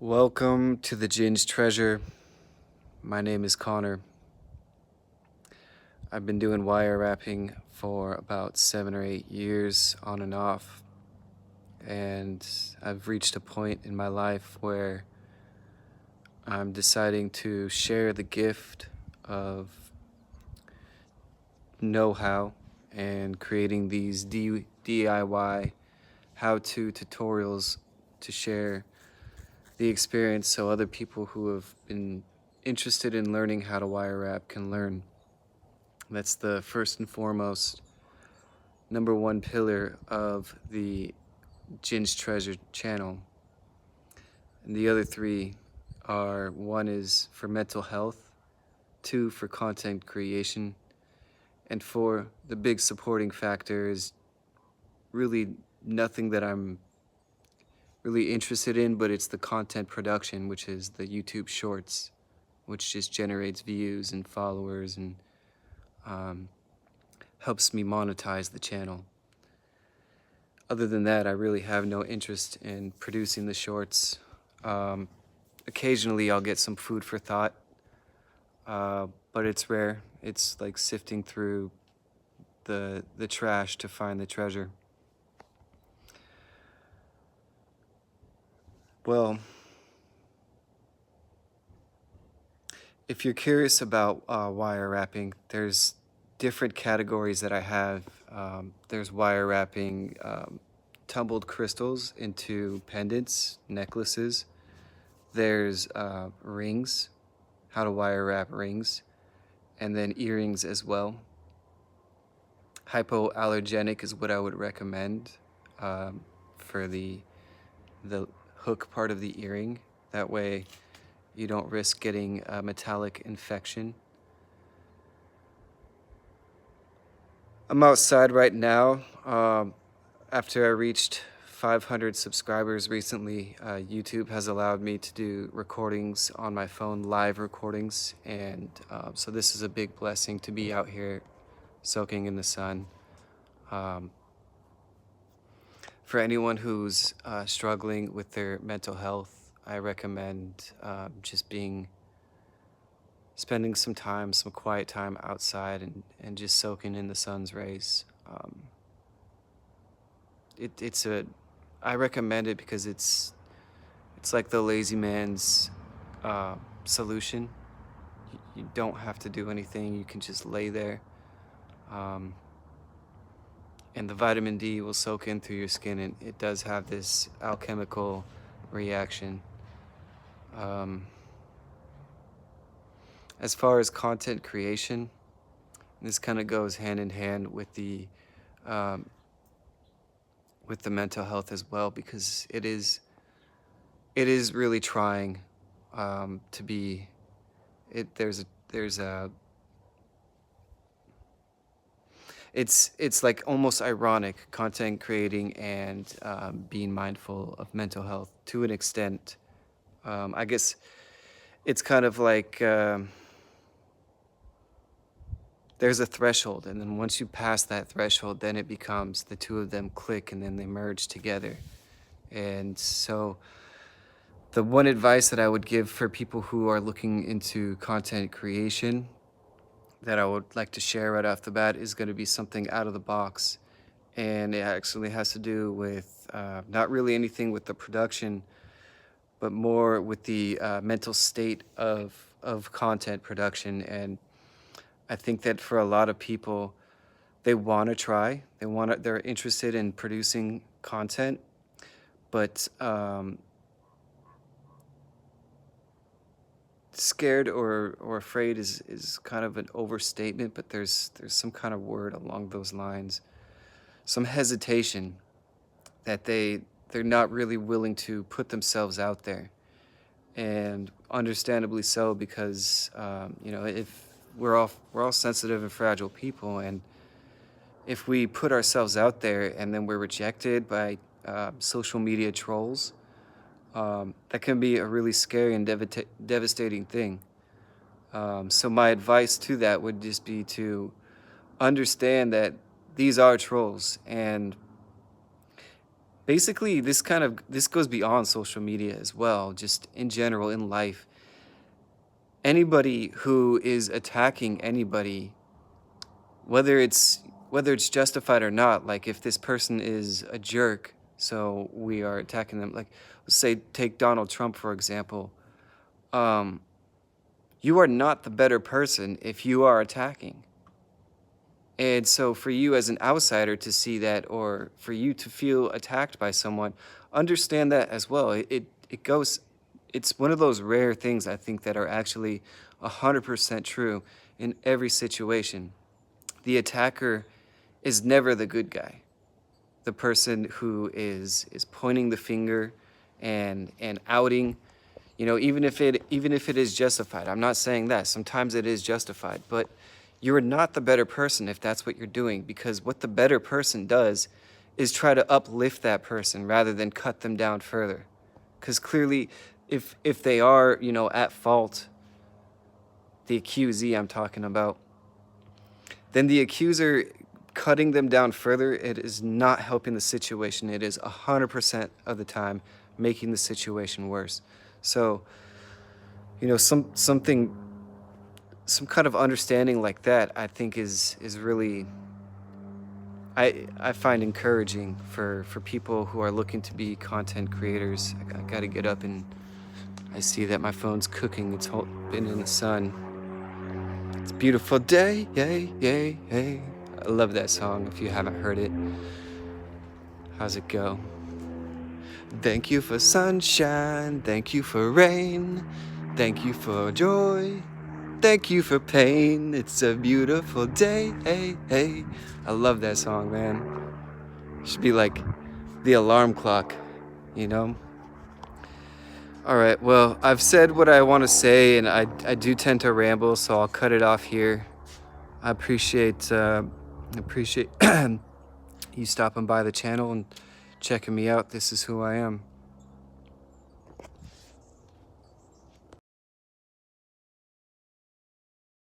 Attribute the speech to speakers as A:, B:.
A: Welcome to the Djinns treasure. My name is Connor. I've been doing wire wrapping for about 7 or 8 years on and off, and I've reached a point in my life where I'm deciding to share the gift of know-how and creating these DIY how-to tutorials to share the experience so other people who have been interested in learning how to wire wrap can learn. That's the first and foremost number one pillar of the Djinns Treasure channel. And the other three are: one is for mental health, two for content creation, and four, the big supporting factor is really nothing that I'm really interested in, but it's the content production, which is the YouTube shorts, which just generates views and followers and helps me monetize the channel. Other than that, I really have no interest in producing the shorts. Occasionally I'll get some food for thought, but it's rare. It's like sifting through the trash to find the treasure. Well, if you're curious about wire wrapping, there's different categories that I have. There's wire wrapping tumbled crystals into pendants, necklaces. There's rings, how to wire wrap rings, and then earrings as well. Hypoallergenic is what I would recommend for the hook part of the earring. That way you don't risk getting a metallic infection. I'm outside right now. After I reached 500 subscribers recently, YouTube has allowed me to do recordings on my phone, live recordings, and so this is a big blessing to be out here soaking in the sun. For anyone who's struggling with their mental health, I recommend spending some time, some quiet time outside and just soaking in the sun's rays. I recommend it because it's like the lazy man's solution. You don't have to do anything. You can just lay there. And the vitamin D will soak in through your skin, and it does have this alchemical reaction. As far as content creation, this kind of goes hand in hand with the mental health as well, because it is really trying to be. It's like almost ironic, content creating and being mindful of mental health to an extent. I guess it's kind of like there's a threshold, and then once you pass that threshold, then it becomes the two of them click and then they merge together. And so the one advice that I would give for people who are looking into content creation that I would like to share right off the bat is going to be something out of the box. And it actually has to do with not really anything with the production, but more with the mental state of content production. And I think that for a lot of people, they want to try, they're interested in producing content, but scared or afraid is kind of an overstatement, but there's some kind of word along those lines, some hesitation that they're not really willing to put themselves out there, and understandably so, because if we're all sensitive and fragile people, and if we put ourselves out there and then we're rejected by social media trolls, that can be a really scary and devastating thing. So my advice to that would just be to understand that these are trolls, and basically this goes beyond social media as well, just in general in life. Anybody who is attacking anybody, whether it's justified or not, like if this person is a jerk, so we are attacking them. Like, let's say take Donald Trump for example. um you are not the better person if you are attacking. And so for you as an outsider to see that, or for you to feel attacked by someone, understand that as well. It goes, it's one of those rare things I think that are actually 100% true in every situation. The attacker is never the good guy. The person who is pointing the finger and outing, even if it is justified. I'm not saying that. Sometimes it is justified, but you're not the better person if that's what you're doing, because what the better person does is try to uplift that person rather than cut them down further. Because clearly, if they are, at fault, the accusee I'm talking about, then the accuser cutting them down further, it is not helping the situation. It is 100% of the time making the situation worse. So, some kind of understanding like that, I think is really, I find encouraging for people who are looking to be content creators. I got to get up, and I see that my phone's cooking. It's been in the sun. It's a beautiful day, yay, yay, yay. I love that song if you haven't heard it. How's it go? Thank you for sunshine, thank you for rain, thank you for joy, thank you for pain. It's a beautiful day, hey, hey. I love that song, man. It should be like the alarm clock, you know? All right, well, I've said what I want to say, and I do tend to ramble, so I'll cut it off here. I appreciate you stopping by the channel and checking me out. This is who I am.